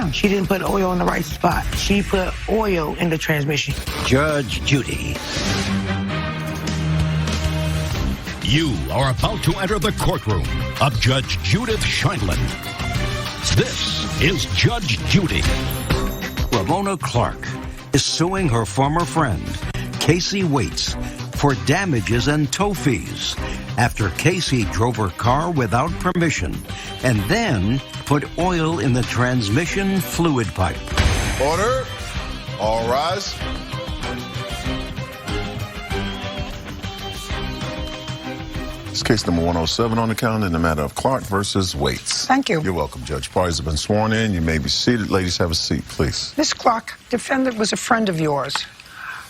down? She didn't put oil in the right spot. She put oil in the transmission. Judge Judy. You are about to enter the courtroom of Judge Judith Scheindlin. This is Judge Judy. Ramona Clark is suing her former friend, Casey Waits, for damages and tow fees after Casey drove her car without permission and then put oil in the transmission fluid pipe. Order. All rise. It's case number 107 on the calendar in the matter of Clark versus Waits. Thank you. You're welcome, Judge. Parties have been sworn in. You may be seated. Ladies, have a seat, please. Miss Clark, defendant was a friend of yours.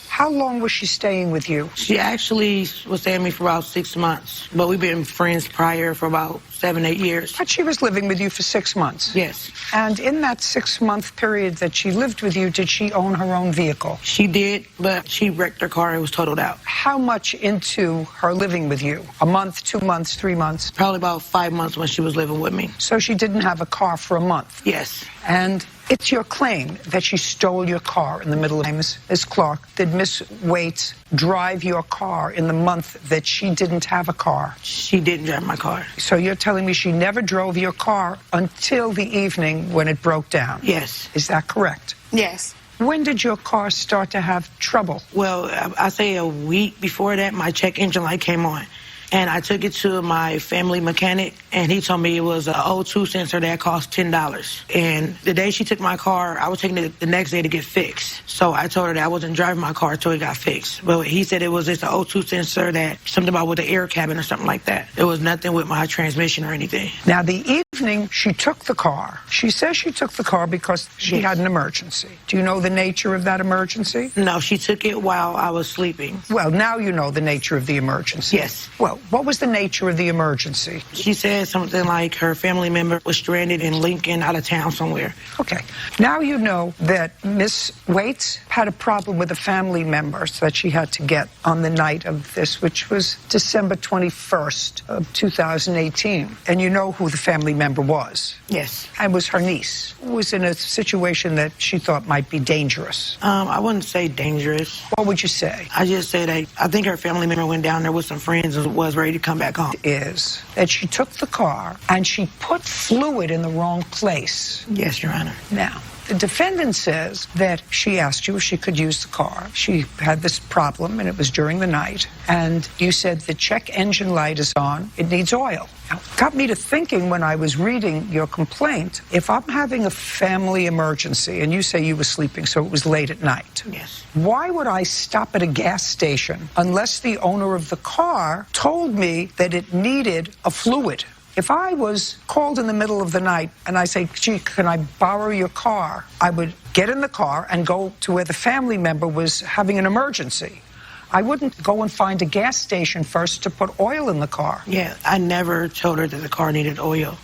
How long was she staying with you? She actually was staying with me for about 6 months, but we've been friends prior for about 7, 8 years. But she was living with you for 6 months? Yes. And in that 6-month period that she lived with you, did she own her own vehicle? She did, but she wrecked her car. It was totaled out. How much into her living with you? A month, 2 months, 3 months? Probably about 5 months when she was living with me. So she didn't have a car for a month? Yes. And it's your claim that she stole your car in the middle of Miss Clark. Did Miss Waits drive your car in the month that she didn't have a car? She didn't drive my car. So you're telling me she never drove your car until the evening when it broke down? Yes. Is that correct? Yes. When did your car start to have trouble? Well, I say a week before that, my check engine light came on. And I took it to my family mechanic, and he told me it was an O2 sensor that cost $10. And the day she took my car, I was taking it the next day to get fixed. So I told her that I wasn't driving my car until it got fixed. But he said it was just an O2 sensor, that something about with the air cabin or something like that. It was nothing with my transmission or anything. Now, the evening she took the car, she says she took the car because she had an emergency. Do you know the nature of that emergency? No, she took it while I was sleeping. Well, now you know the nature of the emergency. Yes. Well, what was the nature of the emergency? She said something like her family member was stranded in Lincoln, out of town somewhere. Okay. Now you know that Miss Waits had a problem with a family member that she had to get on the night of this, which was December 21st of 2018. And you know who the family member was? Yes. And was her niece, who was in a situation that she thought might be dangerous. I wouldn't say dangerous. What would you say? I just say that I think her family member went down there with some friends and was ready to come back home. Is that she took the car and she put fluid in the wrong place. Yes, Your Honor. Now, the defendant says that she asked you if she could use the car. She had this problem, and it was during the night. And you said the check engine light is on. It needs oil. Now, it got me to thinking when I was reading your complaint, if I'm having a family emergency, and you say you were sleeping, so it was late at night. Yes. Why would I stop at a gas station unless the owner of the car told me that it needed a fluid? If I was called in the middle of the night and I say, gee, can I borrow your car? I would get in the car and go to where the family member was having an emergency. I wouldn't go and find a gas station first to put oil in the car. Yeah, I never told her that the car needed oil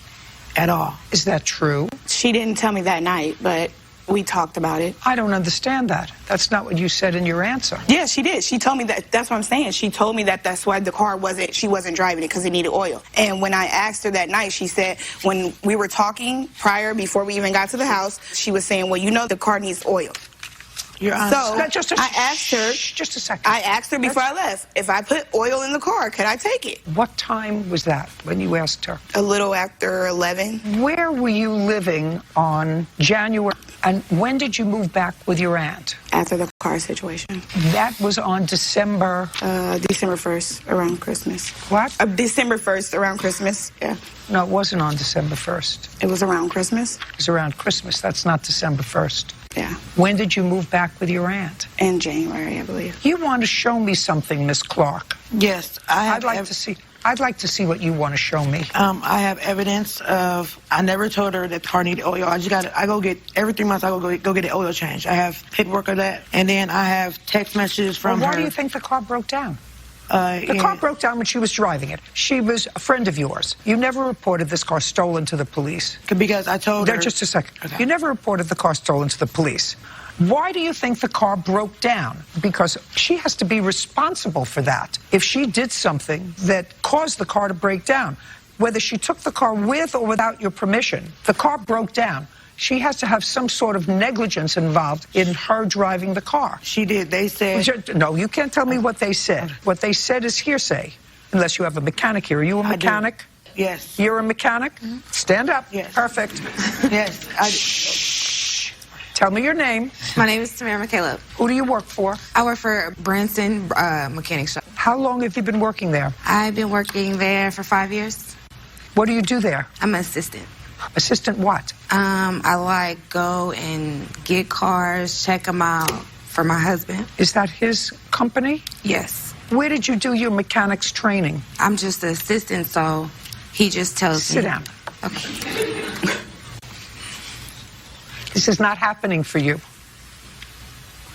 at all. Is that true? She didn't tell me that night, but we talked about it. I don't understand that. That's not what you said in your answer. Yeah, she did. She told me that. That's what I'm saying. She told me that that's why the car she wasn't driving it, because it needed oil. And when I asked her that night, she said, when we were talking prior, before we even got to the house, she was saying, well, you know the car needs oil. Your Honor. So I asked her. Just a second. I asked her before I left, if I put oil in the car, could I take it? What time was that when you asked her? A little after 11. Where were you living on January? And when did you move back with your aunt? After the car situation. That was on December... December 1st, around Christmas. What? December 1st, around Christmas, yeah. No, it wasn't on December 1st. It was around Christmas? It was around Christmas. That's not December 1st. Yeah. When did you move back with your aunt? In January, I believe. You want to show me something, Miss Clark? Yes, I'd like to see what you want to show me. I have evidence of, I never told her that the car needed oil. I go get, every 3 months I go get an oil change. I have paperwork of that. And then I have text messages from her. Why do you think the car broke down? The car broke down when she was driving it. She was a friend of yours. You never reported this car stolen to the police. Because I told her... Just a second. Okay. You never reported the car stolen to the police. Why do you think the car broke down? Because she has to be responsible for that. If she did something that caused the car to break down, whether she took the car with or without your permission, the car broke down. She has to have some sort of negligence involved in her driving the car. She did. They said... No, you can't tell me what they said. What they said is hearsay, unless you have a mechanic here. Are you a mechanic? Yes. You're a mechanic? Mm-hmm. Stand up. Yes. Perfect. Yes. Shh. Tell me your name. My name is Tamara McCaleb. Who do you work for? I work for Branson Mechanic Shop. How long have you been working there? I've been working there for 5 years. What do you do there? I'm an assistant. Assistant what? I go and get cars, check them out for my husband. Is that his company? Yes. Where did you do your mechanics training? I'm just an assistant, so he just tells me. Sit down. Okay. This is not happening for you.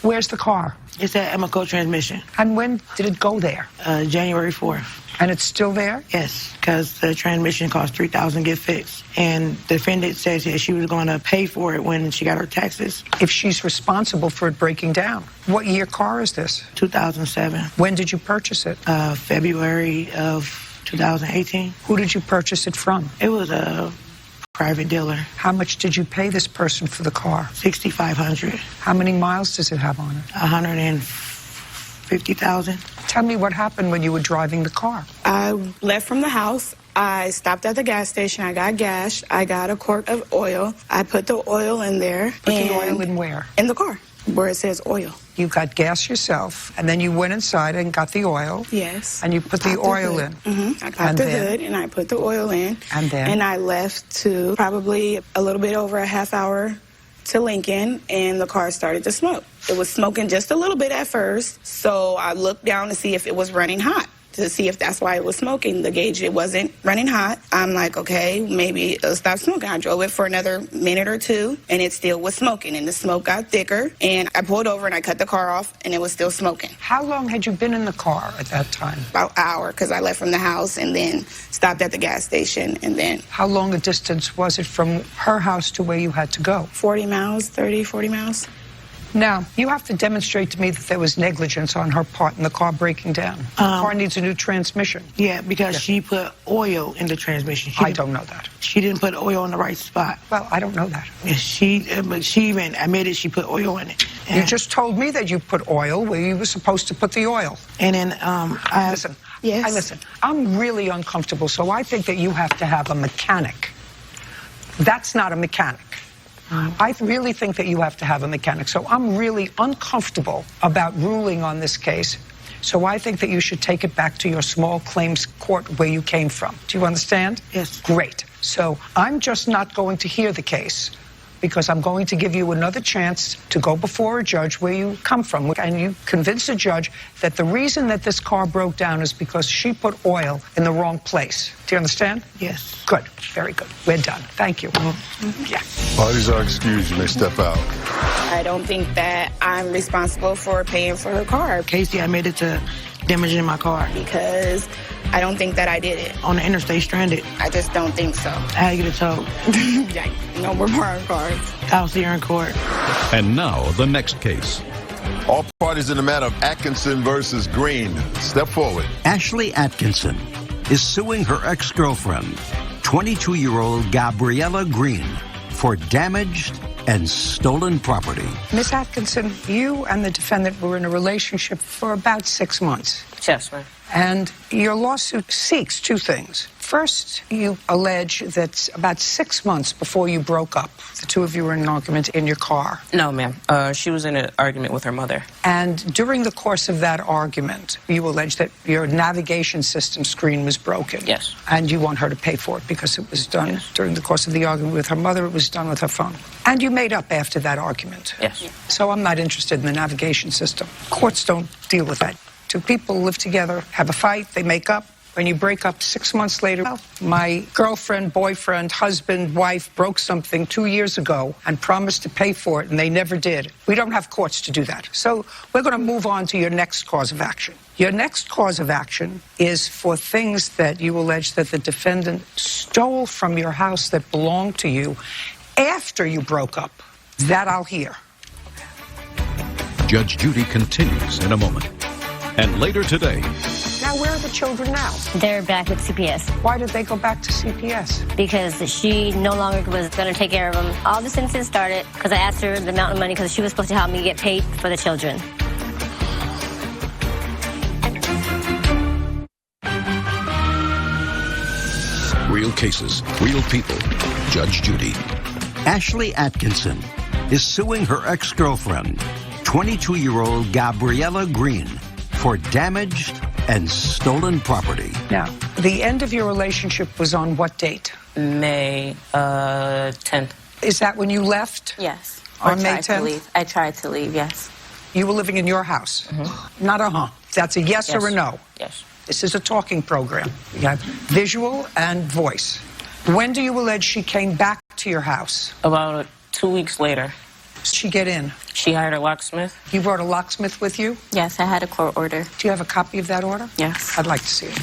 Where's the car? It's at Emeco Transmission. And when did it go there? January 4th. And it's still there? Yes, because the transmission cost $3,000 to get fixed. And the defendant says that she was going to pay for it when she got her taxes. If she's responsible for it breaking down. What year car is this? 2007. When did you purchase it? February of 2018. Who did you purchase it from? It was a private dealer. How much did you pay this person for the car? $6,500. How many miles does it have on it? 150,000. Tell me what happened when you were driving the car. I left from the house. I stopped at the gas station. I got gas. I got a quart of oil. I put the oil in there. Put the oil in where? In the car, where it says oil. You got gas yourself, and then you went inside and got the oil. Yes. And you put the oil in. Mm-hmm. I got the hood, and I put the oil in. And then? And I left to probably a little bit over a half hour to Lincoln, and the car started to smoke. It was smoking just a little bit at first, so I looked down to see if it was running hot, to see if that's why it was smoking. The gauge, it wasn't running hot. I'm like, okay, maybe it'll stop smoking. I drove it for another minute or two, and it still was smoking, and the smoke got thicker, and I pulled over and I cut the car off, and it was still smoking. How long had you been in the car at that time? About an hour, because I left from the house and then stopped at the gas station, and then... How long a distance was it from her house to where you had to go? 40 miles, 30, 40 miles. Now, you have to demonstrate to me that there was negligence on her part in the car breaking down. The car needs a new transmission. Yeah, because she put oil in the transmission. I don't know that. She didn't put oil in the right spot. Well, I don't know that. Yeah, she even admitted she put oil in it. And you just told me that you put oil where you were supposed to put the oil. And then Listen. Yes. Listen. I'm really uncomfortable, so I think that you have to have a mechanic. That's not a mechanic. I really think that you have to have a mechanic. So I'm really uncomfortable about ruling on this case. So I think that you should take it back to your small claims court where you came from. Do you understand? Yes. Great. So I'm just not going to hear the case because I'm going to give you another chance to go before a judge where you come from. And you convince a judge that the reason that this car broke down is because she put oil in the wrong place. Do you understand? Yes. Good. Very good. We're done. Thank you. Yeah. Parties are excused. You may step out. I don't think that I'm responsible for paying for her car Casey admitted to damaging my car because I don't think that I did it. on the interstate stranded. I just don't think so. I had to get it towed. No more borrowing cars. I'll see her in court. And now, the next case. All parties in the matter of Atkinson versus Green, step forward. Ashley Atkinson is suing her ex-girlfriend, 22-year-old Gabriella Green, for damaged and stolen property. Miss Atkinson, you and the defendant were in a relationship for about 6 months. Yes, ma'am. And your lawsuit seeks two things. First, you allege that about 6 months before you broke up, the two of you were in an argument in your car. No, ma'am. She was in an argument with her mother. And during the course of that argument, you allege that your navigation system screen was broken. Yes. And you want her to pay for it because it was done during the course of the argument with her mother. It was done with her phone. And you made up after that argument. Yes. So I'm not interested in the navigation system. Courts don't deal with that. Two people live together, have a fight, they make up. When you break up 6 months later, my girlfriend, boyfriend, husband, wife broke something 2 years ago and promised to pay for it, and they never did. We don't have courts to do that. So we're going to move on to your next cause of action. Your next cause of action is for things that you allege that the defendant stole from your house that belonged to you after you broke up. That I'll hear. Judge Judy continues in a moment. And later today, Now, Now, where are the children now? They're back with CPS. Why did they go back to CPS? Because she no longer was going to take care of them. All this incident started because I asked her the amount of money because she was supposed to help me get paid for the children. Real cases, real people. Judge Judy. Ashley Atkinson is suing her ex-girlfriend, 22-year-old Gabriella Green, for damaged and stolen property. Now, the end of your relationship was on what date? May 10th. Is that when you left? Yes. On May 10th? I tried to leave, yes. You were living in your house? Mm-hmm. Not a That's a yes or a no? Yes. This is a talking program. You have visual and voice. When do you allege she came back to your house? About 2 weeks later. Did she get in? She hired a locksmith. You brought a locksmith with you? Yes, I had a court order. Do you have a copy of that order? Yes. I'd like to see it.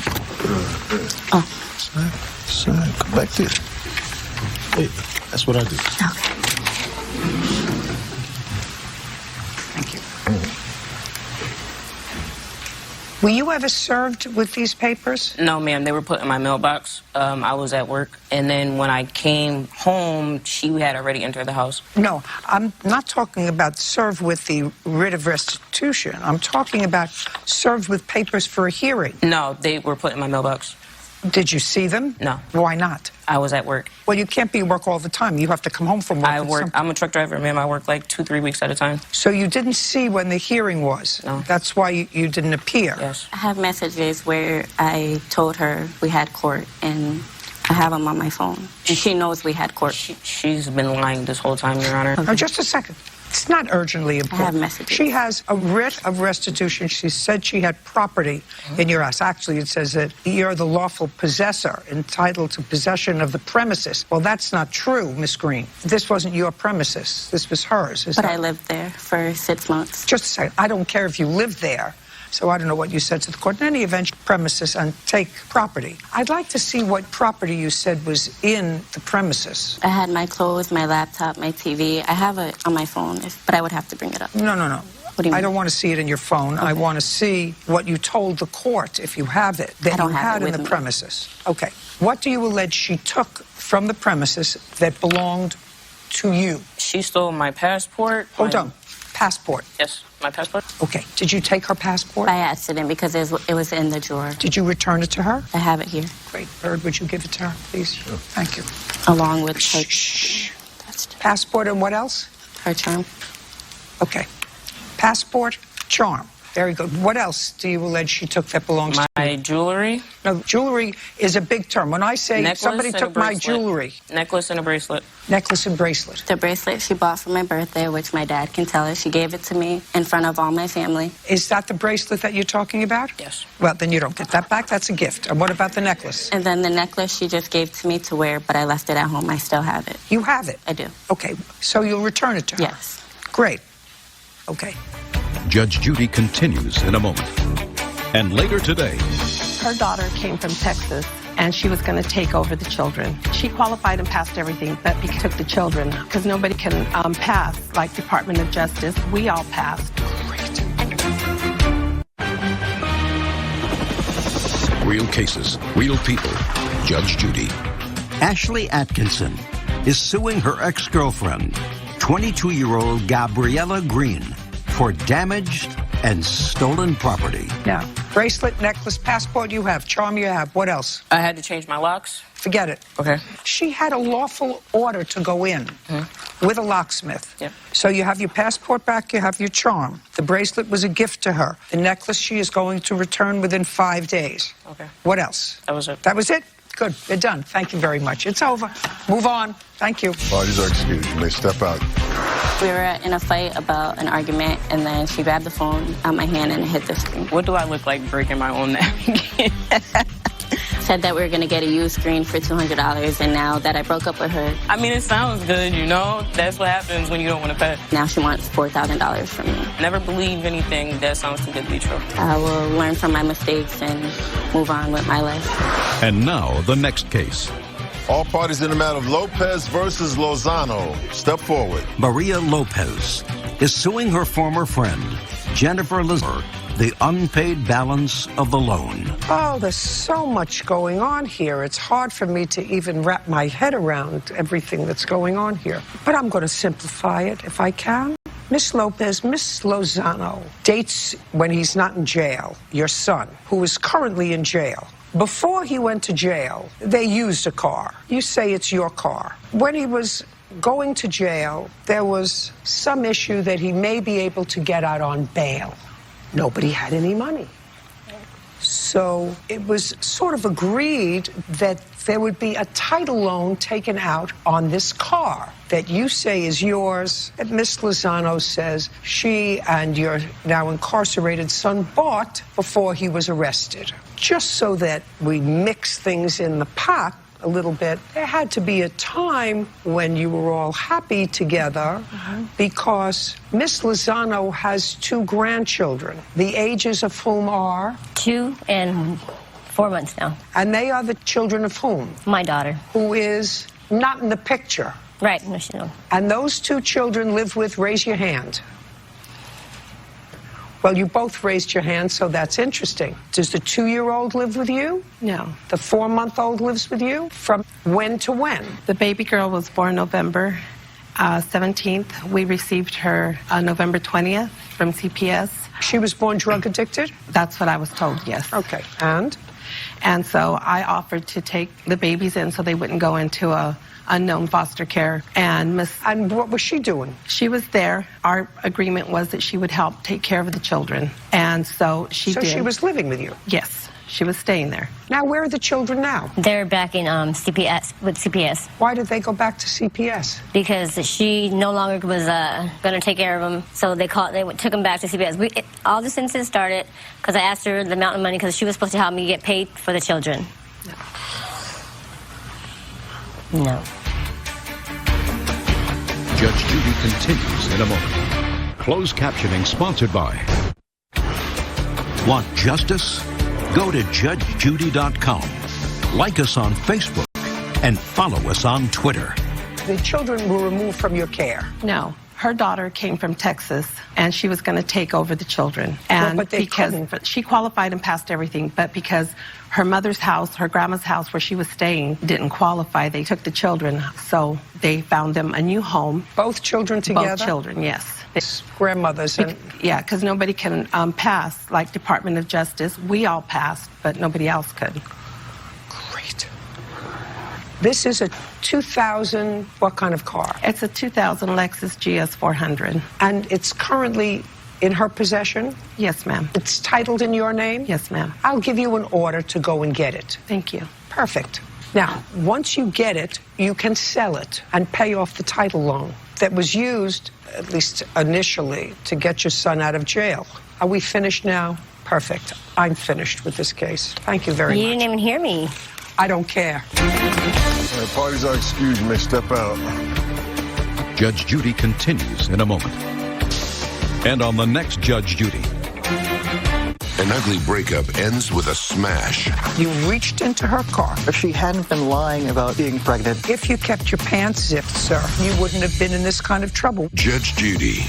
Oh. Son, come back there. Hey, that's what I do. Okay. Thank you. Were you ever served with these papers? No, ma'am. They were put in my mailbox. I was at work. And then when I came home, she had already entered the house. No, I'm not talking about served with the writ of restitution. I'm talking about served with papers for a hearing. No, they were put in my mailbox. Did you see them? No. Why not? I was at work. Well, you can't be at work all the time. You have to come home from work. I work. I'm a truck driver, ma'am. I work like 2-3 weeks at a time. So you didn't see when the hearing was? No. That's why you didn't appear? Yes. I have messages where I told her we had court, and I have them on my phone. And she knows we had court. She's been lying this whole time, Your Honor. Now, just a second. It's not urgently important. I have messages. She has a writ of restitution. She said she had property in your house. Actually, it says that you're the lawful possessor, entitled to possession of the premises. Well, that's not true, Miss Green. This wasn't your premises. This was hers. But I lived there for 6 months. Just a second. I don't care if you lived there. So I don't know what you said to the court. In any event, premises and take property. I'd like to see what property you said was in the premises. I had my clothes, my laptop, my TV. I have it on my phone, but I would have to bring it up. No. What do you mean? I don't want to see it in your phone. Okay. I want to see what you told the court, if you have it, that you had in the premises. Okay. What do you allege she took from the premises that belonged to you? She stole my passport. Hold on. Passport. Yes, my passport. Okay. Did you take her passport? By accident, because it was in the drawer. Did you return it to her? I have it here. Great. Bird, would you give it to her, please? Sure. Thank you. Along with her... Passport and what else? Her charm. Okay. Passport, charm. Very good. What else do you allege she took that belongs to you? My jewelry. No, jewelry is a big term. When I say somebody took my jewelry. Necklace and a bracelet. Necklace and bracelet. The bracelet she bought for my birthday, which my dad can tell her. She gave it to me in front of all my family. Is that the bracelet that you're talking about? Yes. Well, then you don't get that back. That's a gift. And what about the necklace? And then the necklace she just gave to me to wear, but I left it at home. I still have it. You have it? I do. Okay. So you'll return it to her? Yes. Great. Okay. Judge Judy continues in a moment. And later today, her daughter came from Texas, and she was going to take over the children. She qualified and passed everything, but he took the children, because nobody can pass, like Department of Justice. We all passed. Great. real cases, real people. Judge Judy. Ashley Atkinson is suing her ex-girlfriend, 22-year-old Gabriella Green, for damaged and stolen property. Now, bracelet, necklace, passport you have, charm you have. What else? I had to change my locks. Forget it. Okay. She had a lawful order to go in with a locksmith. Yep. So you have your passport back, you have your charm. The bracelet was a gift to her. The necklace she is going to return within 5 days. Okay. What else? That was it. That was it? Good. You're done. Thank you very much. It's over. Move on. Thank you. Parties are excused. You may step out. We were in a fight about an argument, and then she grabbed the phone out my hand and hit the screen. What do I look like breaking my own neck? Said that we were going to get a used screen for $200, and now that I broke up with her... I mean, it sounds good, you know? That's what happens when you don't want to pay. Now she wants $4,000 from me. Never believe anything that sounds too good to be true. I will learn from my mistakes and move on with my life. And now, the next case. All parties in the matter of Lopez versus Lozano. Step forward. Maria Lopez is suing her former friend, Jennifer Lisler the unpaid balance of the loan. Oh, there's so much going on here. It's hard for me to even wrap my head around everything that's going on here. But I'm going to simplify it if I can. Miss Lozano dates when he's not in jail, your son, who is currently in jail. Before he went to jail, they used a car. You say it's your car. When he was going to jail, there was some issue that he may be able to get out on bail. Nobody had any money. So it was sort of agreed that there would be a title loan taken out on this car that you say is yours, that Miss Lozano says she and your now incarcerated son bought before he was arrested. Just so that we mix things in the pot a little bit, there had to be a time when you were all happy together because Miss Lozano has 2 grandchildren, the ages of whom are? 2 and 4 months now. And they are the children of whom? My daughter. Who is not in the picture. Right, no, she don't. And those 2 children live with, raise your hand. Well, you both raised your hand, so that's interesting. Does the 2-year-old live with you? No. The 4-month-old lives with you? From when to when? The baby girl was born November 17th. We received her November 20th from CPS. She was born drug addicted? That's what I was told, yes. Okay, and? And so I offered to take the babies in so they wouldn't go into a unknown foster care. And what was she doing? She was there. Our agreement was that she would help take care of the children. And so she did. So she was living with you? Yes, she was staying there. Now, where are the children now? They're back in CPS, with CPS. Why did they go back to CPS? Because she no longer was going to take care of them, so they took them back to CPS. All this incident started because I asked her the amount of money because she was supposed to help me get paid for the children. No. Judge Judy continues in a moment. Closed captioning sponsored by... Want justice? Go to judgejudy.com. Like us on Facebook and follow us on Twitter. The children were removed from your care? No. Her daughter came from Texas, and she was going to take over the children. And but they couldn't. She qualified and passed everything, but because her mother's house, her grandma's house where she was staying, didn't qualify, they took the children, so they found them a new home. Both children together? Both children, yes. Grandmothers. Yeah, because nobody can pass, like Department of Justice. We all passed, but nobody else could. Great. This is a 2000, what kind of car? It's a 2000 Lexus GS 400. And it's currently in her possession? Yes, ma'am. It's titled in your name? Yes, ma'am. I'll give you an order to go and get it. Thank you. Perfect. Now, once you get it, you can sell it and pay off the title loan that was used, at least initially, to get your son out of jail. Are we finished now? Perfect. I'm finished with this case. Thank you very much. You didn't even hear me. I don't care. Parties are excused. You may step out. Judge Judy continues in a moment. And on the next Judge Judy. An ugly breakup ends with a smash. You reached into her car. If she hadn't been lying about being pregnant. If you kept your pants zipped, sir, you wouldn't have been in this kind of trouble. Judge Judy.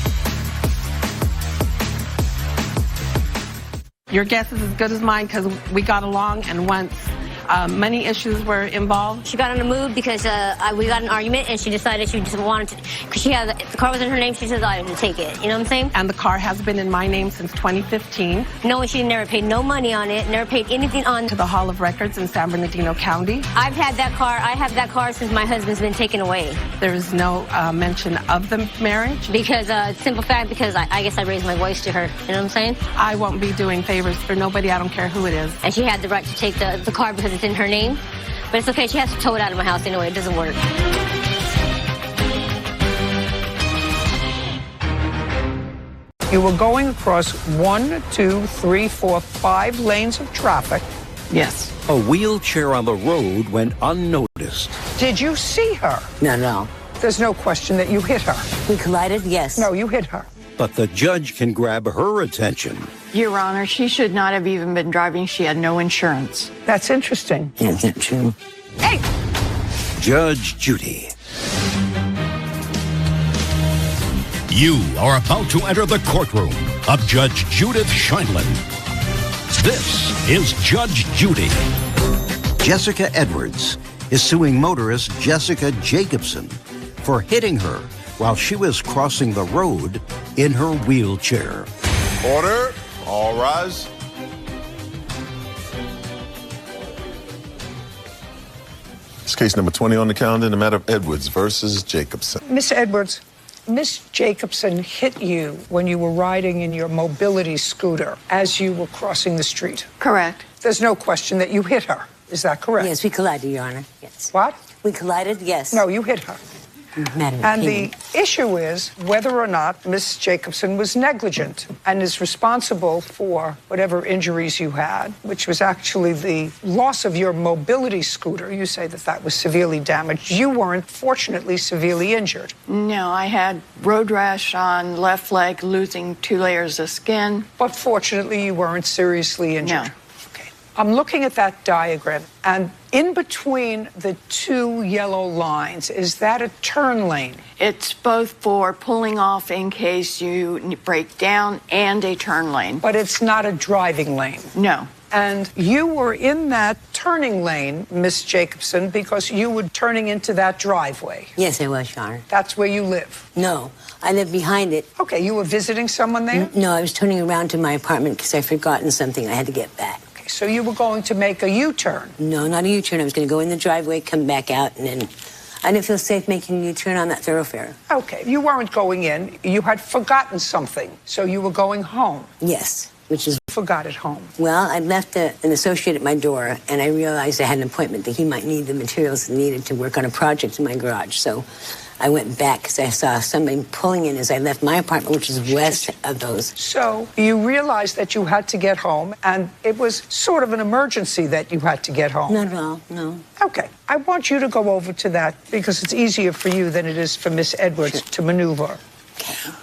Your guess is as good as mine because we got along, and once money issues were involved. She got in a mood because we got in an argument, and she decided she just wanted to, because the car was in her name, she decided to take it. You know what I'm saying? And the car has been in my name since 2015. No, she never paid no money on it, never paid anything on to the Hall of Records in San Bernardino County. I have that car since my husband's been taken away. There is no mention of the marriage. Because, simple fact, because I guess I raised my voice to her. You know what I'm saying? I won't be doing favors for nobody. I don't care who it is. And she had the right to take the car because it's in her name. But it's okay. She has to tow it out of my house anyway. It doesn't work. You were going across 1, 2, 3, 4, 5 lanes of traffic. Yes. A wheelchair on the road went unnoticed. Did you see her? No. There's no question that you hit her. We collided, yes. No, you hit her. But the judge can grab her attention. Your Honor, she should not have even been driving. She had no insurance. That's interesting. Is it true? Hey! Judge Judy. You are about to enter the courtroom of Judge Judith Scheindlin. This is Judge Judy. Jessica Edwards is suing motorist Jessica Jacobson for hitting her while she was crossing the road in her wheelchair. Order. All rise. It's case number 20 on the calendar in the matter of Edwards versus Jacobson. Miss Edwards, Miss Jacobson hit you when you were riding in your mobility scooter as you were crossing the street. Correct. There's no question that you hit her. Is that correct? Yes, we collided, Your Honor. Yes. What? We collided, yes. No, you hit her. Matter of And opinion. the issue is whether or not Miss Jacobson was negligent and is responsible for whatever injuries you had, which was actually the loss of your mobility scooter. You say that that was severely damaged. You weren't, fortunately, severely injured. No, I had road rash on left leg, losing 2 layers of skin. But fortunately, you weren't seriously injured. No. I'm looking at that diagram, and in between the 2 yellow lines, is that a turn lane? It's both for pulling off in case you break down and a turn lane. But it's not a driving lane. No. And you were in that turning lane, Miss Jacobson, because you were turning into that driveway. Yes, I was, Your Honor. That's where you live? No, I live behind it. Okay, you were visiting someone there? No, I was turning around to my apartment because I'd forgotten something I had to get back. Okay, so you were going to make a U-turn? No, not a U-turn. I was going to go in the driveway, come back out, and then I didn't feel safe making a U-turn on that thoroughfare. Okay, you weren't going in. You had forgotten something, so you were going home. Yes, which is... Forgot at home. Well, I left an associate at my door, and I realized I had an appointment that he might need the materials needed to work on a project in my garage. So I went back because I saw somebody pulling in as I left my apartment, which is west of those. So you realized that you had to get home, and it was sort of an emergency that you had to get home. Not at all, no. Okay, I want you to go over to that because it's easier for you than it is for Miss Edwards to maneuver. Okay.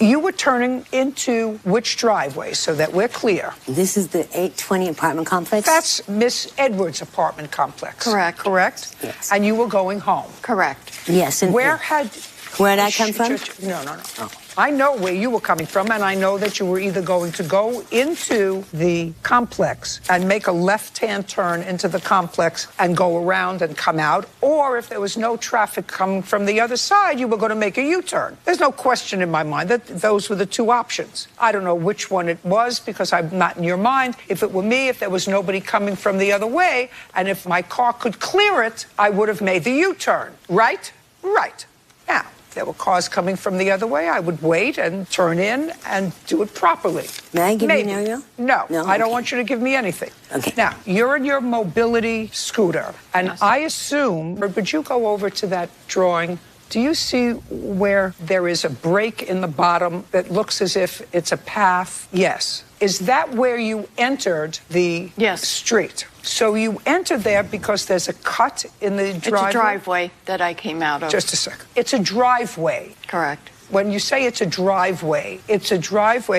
You were turning into which driveway, so that we're clear? This is the 820 apartment complex? That's Miss Edwards' apartment complex. Correct. Correct? Yes. And you were going home? Correct. Yes. And Where had... Where'd I come from? No. Oh. I know where you were coming from, and I know that you were either going to go into the complex and make a left-hand turn into the complex and go around and come out, or if there was no traffic coming from the other side, you were going to make a U-turn. There's no question in my mind that those were the 2 options. I don't know which one it was because I'm not in your mind. If it were me, if there was nobody coming from the other way, and if my car could clear it, I would have made the U-turn. Right? Right. Now, if there were cars coming from the other way, I would wait and turn in and do it properly. May I give you an aerial? No, I don't Okay. want you to give me anything. Okay. Now, you're in your mobility scooter, and I assume, or would you go over to that drawing? Do you see where there is a break in the bottom that looks as if it's a path? Yes. Is that where you entered the street? So you entered there because there's a cut in the driveway? It's a driveway that I came out of. Just a second. It's a driveway. Correct. When you say it's a driveway,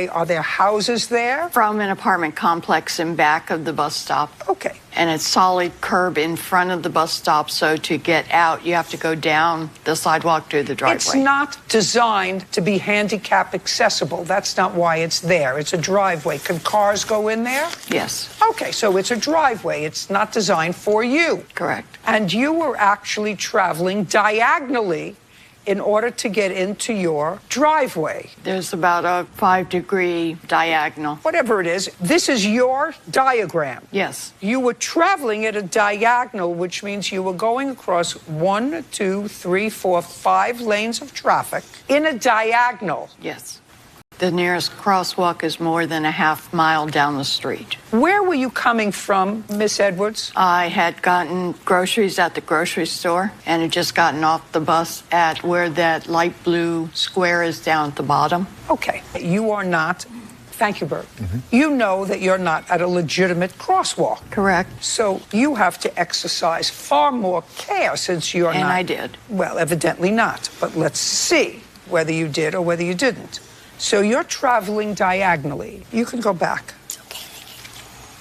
are there houses there? From an apartment complex in back of the bus stop. Okay. And it's solid curb in front of the bus stop, so to get out, you have to go down the sidewalk to the driveway. It's not designed to be handicap accessible. That's not why it's there. It's a driveway. Can cars go in there? Yes. Okay, so it's a driveway. It's not designed for you. Correct. And you were actually traveling diagonally in order to get into your driveway. There's about a 5-degree diagonal. Whatever it is, this is your diagram. Yes. You were traveling at a diagonal, which means you were going across 1, 2, 3, 4, 5 lanes of traffic in a diagonal. Yes. The nearest crosswalk is more than a half mile down the street. Where were you coming from, Miss Edwards? I had gotten groceries at the grocery store and had just gotten off the bus at where that light blue square is down at the bottom. Okay. You are not. Thank you, Bert. You know that you're not at a legitimate crosswalk. Correct. So you have to exercise far more care since you're not. And I did. Well, evidently not. But let's see whether you did or whether you didn't. So you're traveling diagonally. You can go back.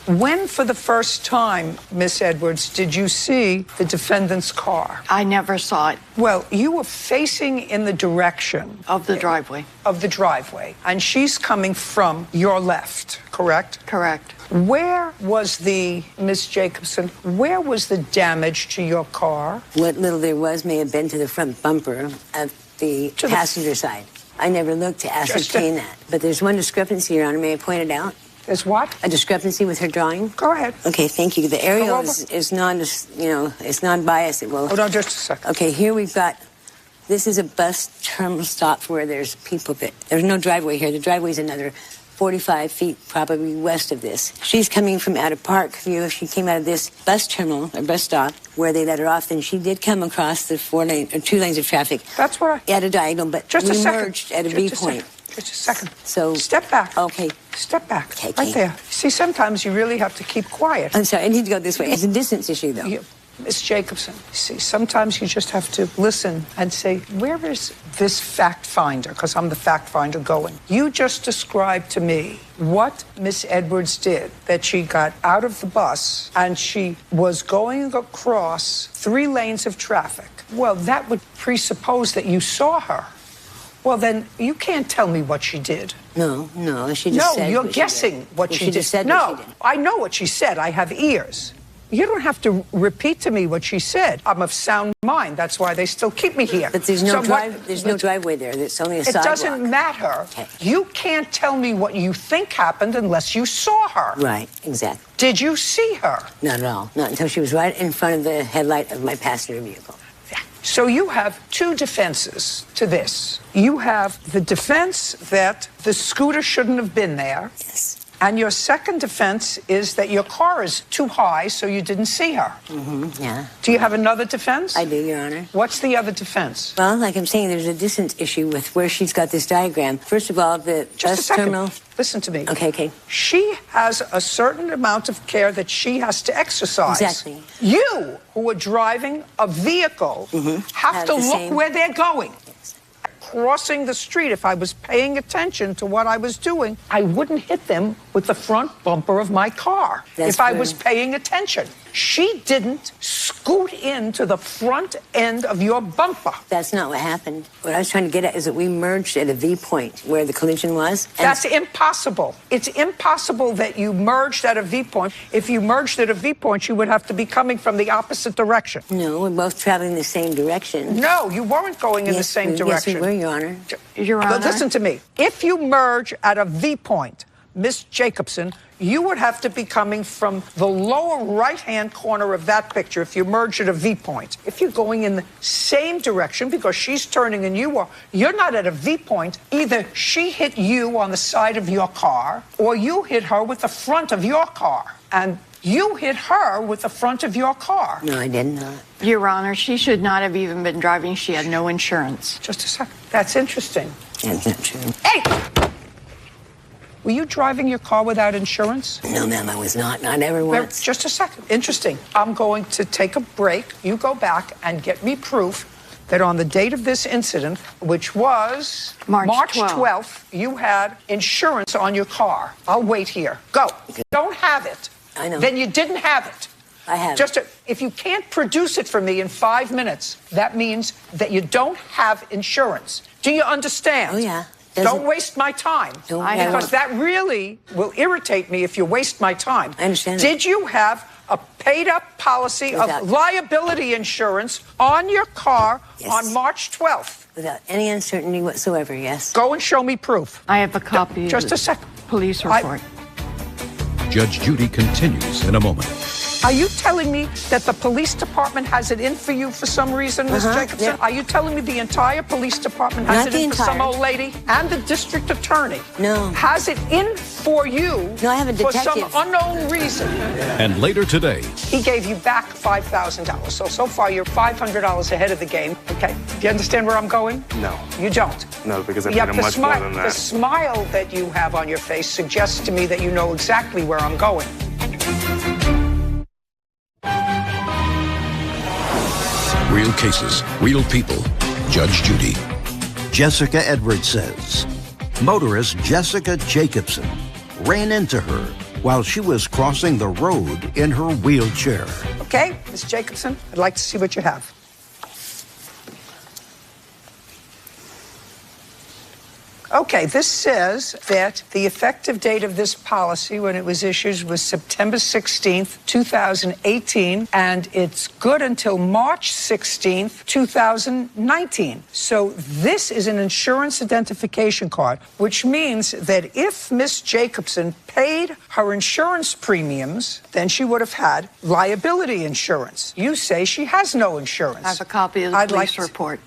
When, for the first time, Miss Edwards, did you see the defendant's car? I never saw it. Well, you were facing in the direction of the driveway. Of the driveway. And she's coming from your left, correct? Correct. Where was Miss Jacobson, where was the damage to your car? What little there was may have been to the front bumper of the passenger side. I never looked to ascertain that. But there's one discrepancy, Your Honor. May I point it out? There's what? A discrepancy with her drawing. Go ahead. Okay, thank you. The aerial is it's non-biased. Hold on just a second. Okay, here we've got, this is a bus terminal stop where there's people there's no driveway here. The driveway's another 45 feet probably west of this. She's coming from out of Parkview. If she came out of this bus terminal or bus stop where they let her off, then she did come across the 2 lanes of traffic. That's what at a diagonal, but just we merged at a V point. Just a second. So step back. Okay. Step back. Okay, right there. See, sometimes you really have to keep quiet. I'm sorry, I need to go this way. It's a distance issue, though. Miss Jacobson, see, sometimes you just have to listen and say, where is this fact finder? Because I'm the fact finder going. You just described to me what Miss Edwards did, that she got out of the bus and she was going across 3 lanes of traffic. Well, that would presuppose that you saw her. Well, then you can't tell me what she did. No, she just said. No, you're guessing what she did. Just said no, what she did. I know what she said. I have ears. You don't have to repeat to me what she said. I'm of sound mind. That's why they still keep me here. But there's no driveway there. It's only a sidewalk. It doesn't matter. Okay. You can't tell me what you think happened unless you saw her. Right, exactly. Did you see her? Not at all. Not until she was right in front of the headlight of my passenger vehicle. So you have 2 defenses to this. You have the defense that the scooter shouldn't have been there. Yes. And your second defense is that your car is too high, so you didn't see her. Mm-hmm, yeah. Do you have another defense? I do, Your Honor. What's the other defense? Well, like I'm saying, there's a distance issue with where she's got this diagram. First of all, the bus terminal. Listen to me. Okay. She has a certain amount of care that she has to exercise. Exactly. You, who are driving a vehicle, have to look where they're going. Crossing the street, if I was paying attention to what I was doing, I wouldn't hit them with the front bumper of my car if I was paying attention. She didn't scoot into the front end of your bumper. That's not what happened. What I was trying to get at is that we merged at a V point where the collision was. That's impossible. It's impossible that you merged at a V point. If you merged at a V point, you would have to be coming from the opposite direction. No, we're both traveling the same direction. No, you weren't going in the same direction. Yes, we were, Your Honor. Your Honor. Listen to me. If you merge at a V point, Miss Jacobson, you would have to be coming from the lower right-hand corner of that picture if you merge at a V point. If you're going in the same direction because she's turning and you are, you're not at a V point. Either she hit you on the side of your car or you hit her with the front of your car. And you hit her with the front of your car. No, I did not. Your Honor, she should not have even been driving. She had no insurance. Just a second. That's interesting. That's not true. Hey! Were you driving your car without insurance? No, ma'am, I was not. Not ever once. Just a second. Interesting. I'm going to take a break. You go back and get me proof that on the date of this incident, which was March 12th, you had insurance on your car. I'll wait here. Go. If you don't have it, I know. Then you didn't have it. I have it. If you can't produce it for me in 5 minutes, that means that you don't have insurance. Do you understand? Oh, yeah. Don't waste my time. Because that really will irritate me if you waste my time. I understand. Did you have a paid-up policy of liability insurance on your car on March 12th? Without any uncertainty whatsoever, yes. Go and show me proof. I have a copy. Just a second. Police report. Judge Judy continues in a moment. Are you telling me that the police department has it in for you for some reason, Ms. Jacobson? Yeah. Are you telling me the entire police department has it in for some old lady? And the district attorney? No. Has it in for you no, I have a detective. for some unknown reason? And later today, he gave you back $5,000. So far you're $500 ahead of the game. Okay. Do you understand where I'm going? No. You don't? No, because I paid much more than that. The smile that you have on your face suggests to me that you know exactly where I'm going. real cases, real people. Judge Judy. Jessica Edwards says motorist Jessica Jacobson ran into her while she was crossing the road in her wheelchair. Okay, Ms. Jacobson, I'd like to see what you have. Okay, this says that the effective date of this policy when it was issued was September 16th, 2018, and it's good until March 16th, 2019. So this is an insurance identification card, which means that if Miss Jacobson paid her insurance premiums, then she would have had liability insurance. You say she has no insurance. I have a copy of the police report.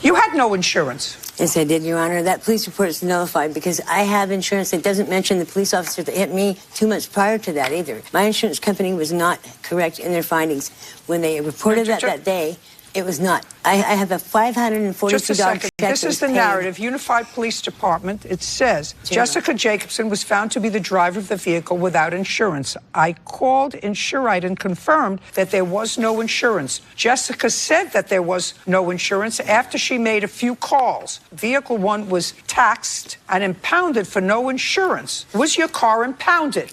You had no insurance. Yes, I did, Your Honor. That police report is nullified because I have insurance. It doesn't mention the police officer that hit me 2 months prior to that either. My insurance company was not correct in their findings. When they reported that day, it was not. I have a $542 Just a second. check. This is the narrative. Unified Police Department. It says, Jessica Jacobson was found to be the driver of the vehicle without insurance. I called Insurite and confirmed that there was no insurance. Jessica said that there was no insurance after she made a few calls. Vehicle 1 was taxed and impounded for no insurance. Was your car impounded?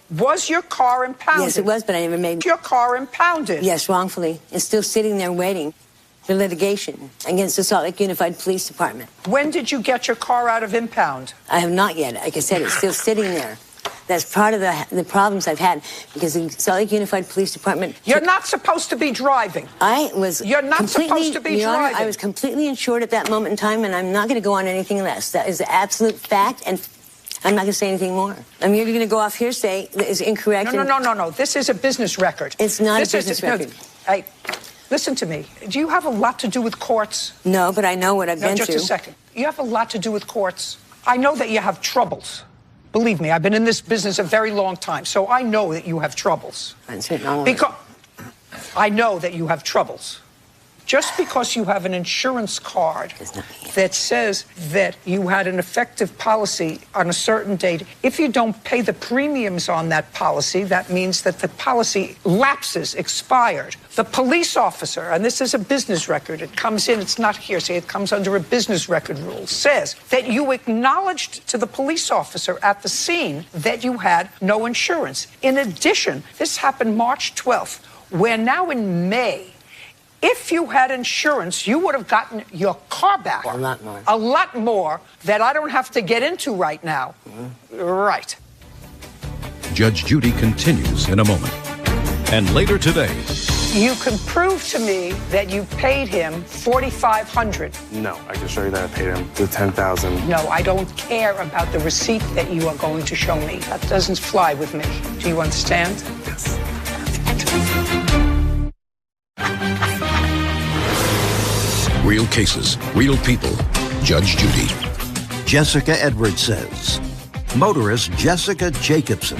Was your car impounded? Yes, it was, but I never made... Your car impounded? Yes, wrongfully. It's still sitting there waiting for litigation against the Salt Lake Unified Police Department. When did you get your car out of impound? I have not yet. Like I said, it's still sitting there. That's part of the problems I've had because the Salt Lake Unified Police Department... You're not supposed to be driving. You're not supposed to be driving. I was completely insured at that moment in time, and I'm not going to go on anything less. That is the absolute fact, and I'm not going to say anything more. I mean, you're going to go off hearsay that is incorrect. No. This is a business record. It's not a business record. Hey, listen to me. Do you have a lot to do with courts? No, but I know what I've been through. Just a second. You have a lot to do with courts. I know that you have troubles. Believe me, I've been in this business a very long time, so I know that you have troubles. Because I know that you have troubles. Just because you have an insurance card that says that you had an effective policy on a certain date, if you don't pay the premiums on that policy, that means that the policy lapses, expired. The police officer, and this is a business record, it comes in, it's not hearsay, it comes under a business record rule, says that you acknowledged to the police officer at the scene that you had no insurance. In addition, this happened March 12th. We're now in May. If you had insurance, you would have gotten your car back. A lot more. A lot more that I don't have to get into right now. Right. Judge Judy continues in a moment. And later today... You can prove to me that you paid him $4,500. No, I can show you that I paid him the $10,000. No, I don't care about the receipt that you are going to show me. That doesn't fly with me. Do you understand? Yes. Real cases, real people. Judge Judy. Jessica Edwards says motorist Jessica Jacobson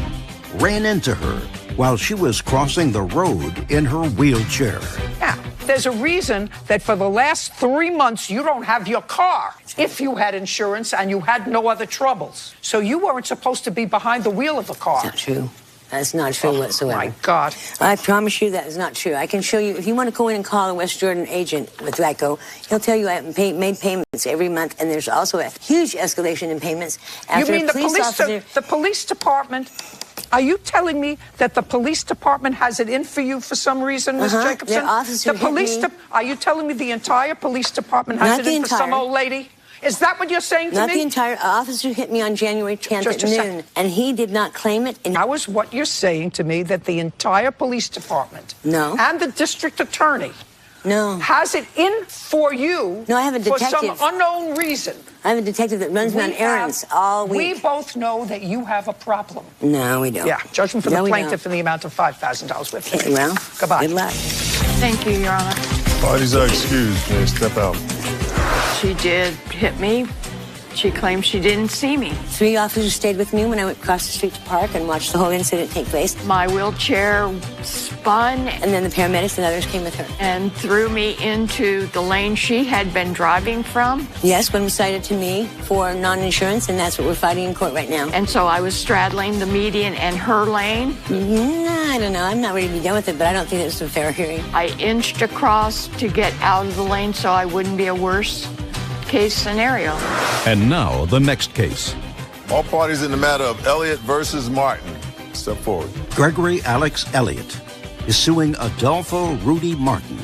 ran into her while she was crossing the road in her wheelchair. Now, there's a reason that for the last 3 months you don't have your car if you had insurance and you had no other troubles. So you weren't supposed to be behind the wheel of a car. That's not true. That's not true whatsoever. My God. I promise you that is not true. I can show you, if you want to go in and call a West Jordan agent with Geico, he'll tell you I have made payments every month, and there's also a huge escalation in payments. After you mean the police department? Are you telling me that the police department has it in for you for some reason, Ms. Jacobson? Their officer Are you telling me the entire police department has it in for some old lady? Is that what you're saying to me? Not the entire officer hit me on January 10th at noon, and he did not claim it. How is what you're saying to me that the entire police department and the district attorney has it in for you I have a detective. for some unknown reason? I have a detective that runs me on errands all week. We both know that you have a problem. No, we don't. Yeah, judgment for the plaintiff in the amount of $5,000 with you. Okay, well, goodbye. Good luck. Thank you, Your Honor. Parties are excused. May step out. She did hit me She claims she didn't see me. 3 officers stayed with me when I went across the street to park and watched the whole incident take place. My wheelchair spun. And then the paramedics and others came with her. And threw me into the lane she had been driving from. Yes, when cited to me for non-insurance, and that's what we're fighting in court right now. And so I was straddling the median and her lane. I don't know. I'm not ready to be done with it, but I don't think it was a fair hearing. I inched across to get out of the lane so I wouldn't be a worse case scenario. And now, the next case. All parties in the matter of Elliott versus Martin. Step forward. Gregory Alex Elliott is suing Adolfo Rudy Martin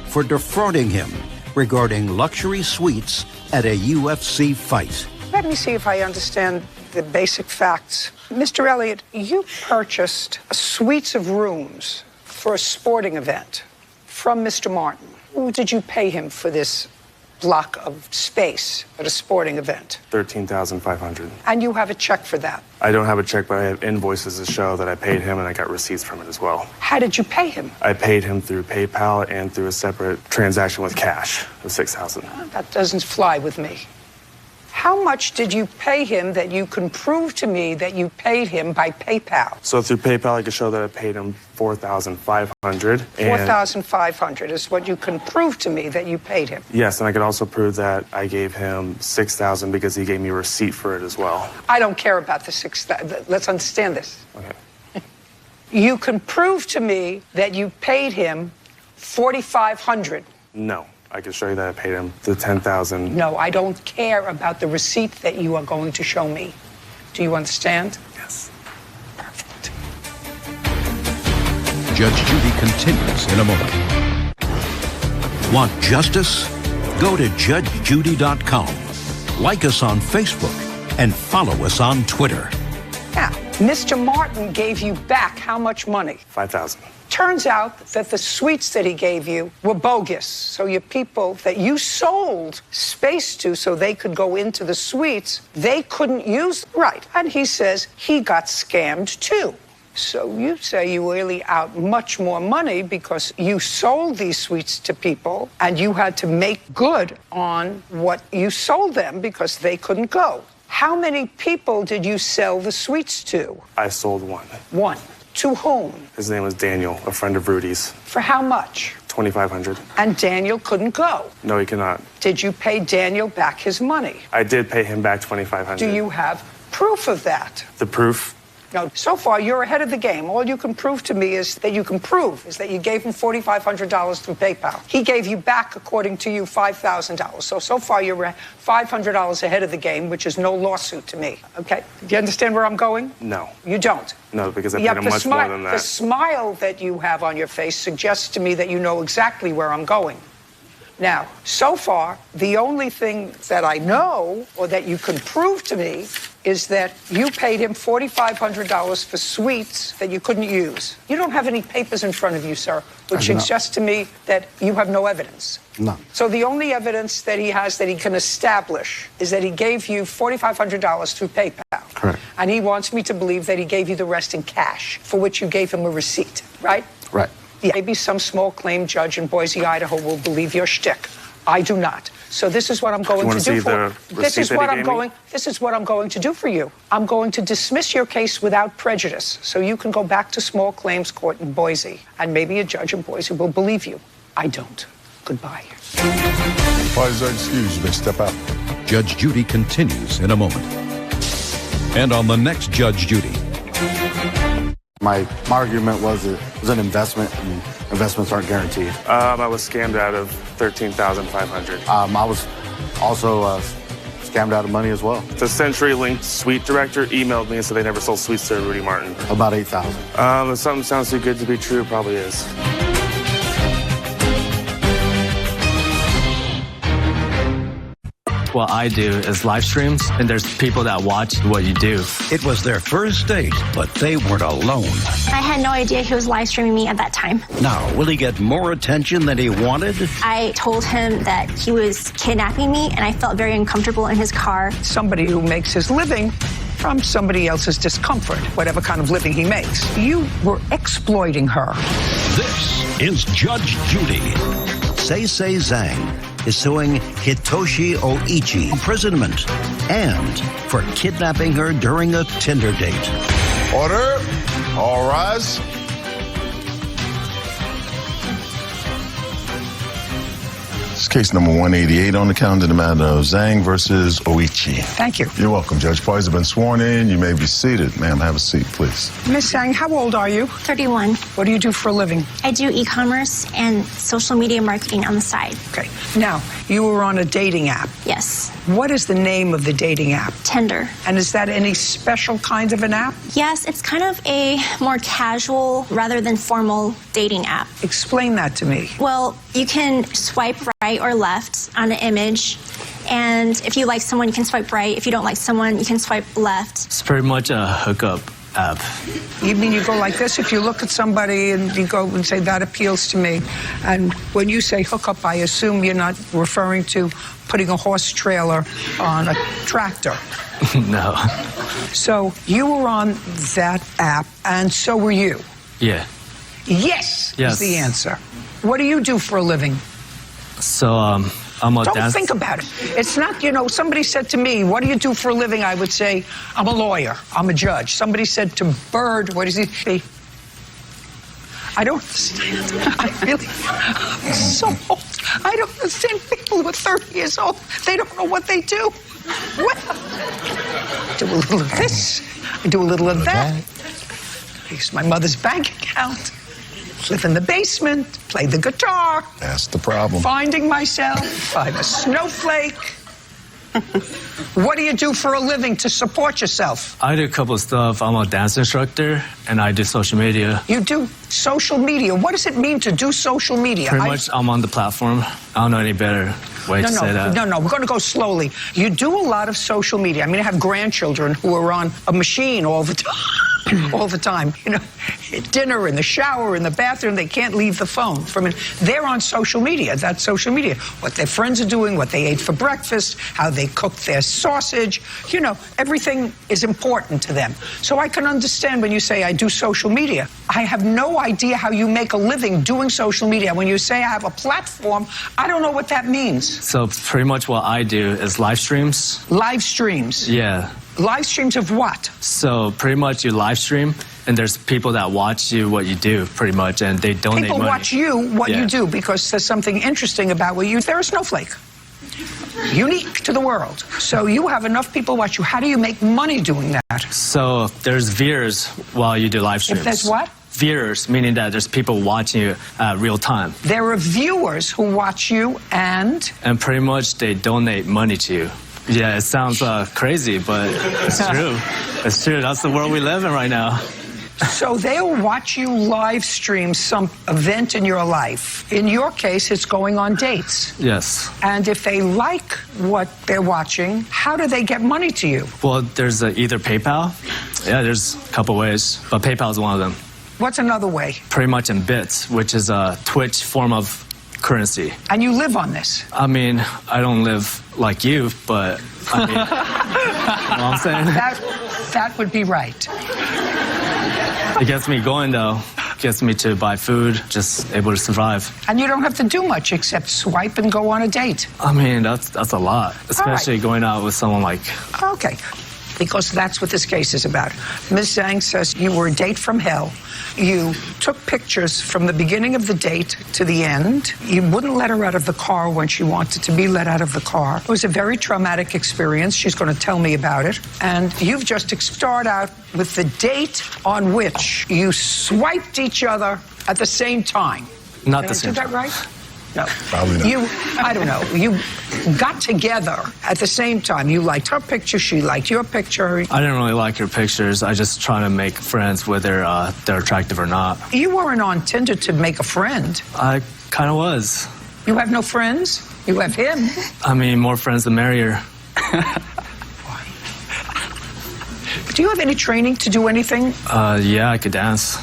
for defrauding him regarding luxury suites at a UFC fight. Let me see if I understand the basic facts. Mr. Elliott, you purchased suites of rooms for a sporting event from Mr. Martin. Did you pay him for this block of space at a sporting event? $13,500. And you have a check for that? I don't have a check, but I have invoices to show that I paid him, and I got receipts from it as well. How did you pay him? I paid him through PayPal and through a separate transaction with cash of $6,000. That doesn't fly with me. How much did you pay him that you can prove to me that you paid him by PayPal? So through PayPal, I could show that I paid him $4,500. $4,500 is what you can prove to me that you paid him. Yes, and I could also prove that I gave him $6,000 because he gave me a receipt for it as well. I don't care about the $6,000. Let's understand this. Okay. You can prove to me that you paid him $4,500. No. I can show you that I paid him the $10,000. No, I don't care about the receipt that you are going to show me. Do you understand? Yes. Perfect. Judge Judy continues in a moment. Want justice? Go to judgejudy.com. Like us on Facebook and follow us on Twitter. Now, Mr. Martin gave you back how much money? $5,000. Turns out that the suites that he gave you were bogus. So your people that you sold space to so they could go into the suites, they couldn't use. Right. And he says he got scammed too. So you say you really out much more money because you sold these suites to people and you had to make good on what you sold them because they couldn't go. How many people did you sell the suites to? I sold one. One. To whom? His name was Daniel, a friend of Rudy's. For how much? $2,500. And Daniel couldn't go? No, he cannot. Did you pay Daniel back his money? I did pay him back $2,500. Do you have proof of that? The proof? No, so far you're ahead of the game. All you can prove to me is that you gave him $4,500 through PayPal. He gave you back, according to you, $5,000. So far you're $500 ahead of the game, which is no lawsuit to me. Okay? Do you understand where I'm going? No. You don't? No, because I paid him much more than that. The smile that you have on your face suggests to me that you know exactly where I'm going. Now, so far, the only thing that I know or that you can prove to me is that you paid him $4,500 for suites that you couldn't use. You don't have any papers in front of you, sir, which suggests to me that you have no evidence. None. So the only evidence that he has that he can establish is that he gave you $4,500 through PayPal. Correct. And he wants me to believe that he gave you the rest in cash, for which you gave him a receipt, right? Right. Yeah, maybe some small claim judge in Boise, Idaho will believe your shtick. I do not. So this is what I'm going to do for you. This is what I'm going to do for you. I'm going to dismiss your case without prejudice, so you can go back to small claims court in Boise, and maybe a judge in Boise will believe you. I don't. Goodbye. Parties are excused. You may step out. Judge Judy continues in a moment. And on the next Judge Judy. My argument was it was an investment, and investments aren't guaranteed. I was scammed out of $13,500. I was also scammed out of money as well. The CenturyLink suite director emailed me and said they never sold suites to Rudy Martin. About $8,000. If something sounds too good to be true, it probably is. What I do is live streams, and there's people that watch what you do. It was their first date, but they weren't alone. I had no idea he was live streaming me at that time. Now, will he get more attention than he wanted? I told him that he was kidnapping me, and I felt very uncomfortable in his car. Somebody who makes his living from somebody else's discomfort, whatever kind of living he makes. You were exploiting her. This is Judge Judy. Say Zhang is suing Hitoshi Oichi imprisonment and for kidnapping her during a Tinder date. Order. All rise. It's case number 188 on the calendar, the matter of Zhang versus Oichi. Thank you. You're welcome, Judge. Parties have been sworn in. You may be seated. Ma'am, have a seat, please. Miss Zhang, how old are you? 31. What do you do for a living? I do e-commerce and social media marketing on the side. Okay. Now, you were on a dating app. Yes. What is the name of the dating app? Tinder. And is that any special kind of an app? Yes, it's kind of a more casual rather than formal dating app. Explain that to me. Well, you can swipe right or left on an image. And if you like someone, you can swipe right. If you don't like someone, you can swipe left. It's pretty much a hookup app. You mean you go like this? If you look at somebody and you go and say, that appeals to me. And when you say hookup, I assume you're not referring to putting a horse trailer on a tractor. No. So you were on that app, and so were you. Yeah. Yes, Yes. is the answer. What do you do for a living? So, I'm a Don't dancer. think about it. It's not, somebody said to me, what do you do for a living? I would say, I'm a lawyer. I'm a judge. Somebody said to Bird, what does he say? I don't understand. I'm so old. I don't understand people who are 30 years old. They don't know what they do. What? Do a little of this. I do a little of that. I use my mother's bank account. Live in the basement, play the guitar. That's the problem. Finding myself, I'm a snowflake. What do you do for a living to support yourself? I do a couple of stuff. I'm a dance instructor, and I do social media. You do social media. What does it mean to do social media? Pretty much, I'm on the platform. I don't know any better way to say that. No, we're going to go slowly. You do a lot of social media. I mean, I have grandchildren who are on a machine all the time. All the time, at dinner, in the shower, in the bathroom, they can't leave the phone. They're on social media. That's social media. What their friends are doing, what they ate for breakfast, how they cooked their sausage. Everything is important to them. So I can understand when you say I do social media. I have no idea how you make a living doing social media. When you say I have a platform, I don't know what that means. So pretty much what I do is live streams. Live streams? Yeah. Live streams of what? So pretty much you live stream, and there's people that watch you what you do, pretty much, and they donate People money. watch you what you do because there's something interesting about what you. They're a snowflake. Unique to the world. So you have enough people watch you. How do you make money doing that? So there's viewers while you do live streams. If there's what? Viewers, meaning that there's people watching you real time. There are viewers who watch you and pretty much they donate money to you. Yeah, it sounds crazy, but it's true. It's true. That's the world we live in right now. So they'll watch you live stream some event in your life. In your case, it's going on dates. Yes. And if they like what they're watching, how do they get money to you? Well, there's either PayPal. Yeah, there's a couple ways, but PayPal is one of them. What's another way? Pretty much in bits, which is a Twitch form of currency. And you live on this? I mean, I don't live like you, but I mean, you know what I'm saying? That would be right. It gets me going, though. Gets me to buy food, just able to survive. And you don't have to do much except swipe and go on a date. I mean, that's a lot, especially going out with someone like... Okay, because that's what this case is about. Ms. Zhang says you were a date from hell. You took pictures from the beginning of the date to the end. You wouldn't let her out of the car when she wanted to be let out of the car. It was a very traumatic experience. She's going to tell me about it. And you've just started out with the date on which you swiped each other at the same time. Not the same time. Did I do that right? No. Probably not. I don't know. You got together at the same time. You liked her picture. She liked your picture. I didn't really like her pictures. I just try to make friends, whether they're attractive or not. You weren't on Tinder to make a friend. I kind of was. You have no friends? You have him. I mean, more friends the merrier. Do you have any training to do anything? Yeah, I could dance.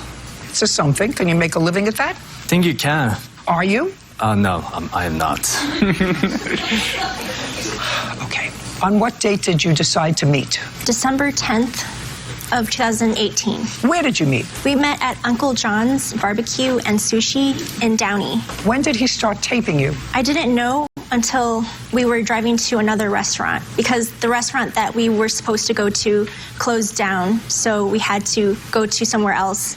It's a something. Can you make a living at that? I think you can. Are you? No, I am not. Okay. On what date did you decide to meet? December 10th of 2018. Where did you meet? We met at Uncle John's Barbecue and Sushi in Downey. When did he start taping you? I didn't know until we were driving to another restaurant because the restaurant that we were supposed to go to closed down. So we had to go to somewhere else